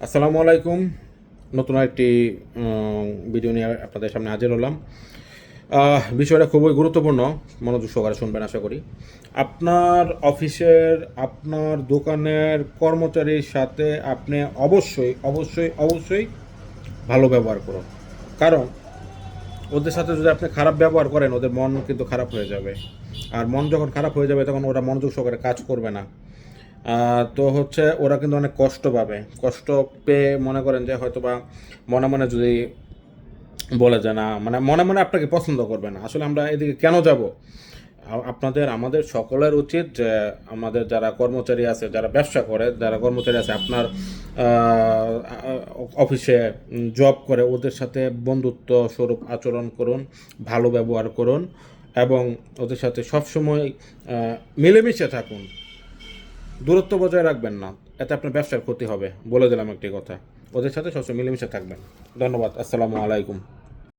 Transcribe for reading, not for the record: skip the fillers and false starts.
আসসালামু আলাইকুম। নতুন একটি ভিডিও নিয়ে আপনাদের সামনে হাজির হলাম। বিষয়টা খুবই গুরুত্বপূর্ণ, মনোযোগ সহকারে শুনবেন আশা করি। আপনার অফিসের, আপনার দোকানের কর্মচারীর সাথে আপনি অবশ্যই, অবশ্যই, অবশ্যই ভালো ব্যবহার করুন। কারণ ওদের সাথে যদি আপনি খারাপ ব্যবহার করেন, ওদের মন কিন্তু খারাপ হয়ে যাবে। আর মন যখন খারাপ হয়ে যাবে, তখন ওরা মনোযোগ সহকারে কাজ করবে না। তো হচ্ছে ওরা কিন্তু অনেক কষ্ট পাবে। কষ্ট পেয়ে মনে করেন যে হয়তোবা মনে, মনে যদি বলে যে না, মানে মনে, মনে আপনাকে পছন্দ করবে না। আসলে আমরা এদিকে কেন যাবো? আপনাদের, আমাদের সকলের উচিত যে আমাদের যারা কর্মচারী আছে, যারা ব্যবসা করে, যারা কর্মচারী আছে আপনার আ আ অফিসে জব করে, ওদের সাথে বন্ধুত্ব স্বরূপ আচরণ করুন, ভালো ব্যবহার করুন এবং ওদের সাথে সবসময় মিলেমিশে থাকুন। দূরত্ব বজায় রাখবেন না। এতে আপনার ব্যবসার ক্ষতি হবে। বলে দিলাম একটি কথা। ওদের সাথে সবসময় মিলেমিশে থাকবেন। ধন্যবাদ। আসসালামু আলাইকুম।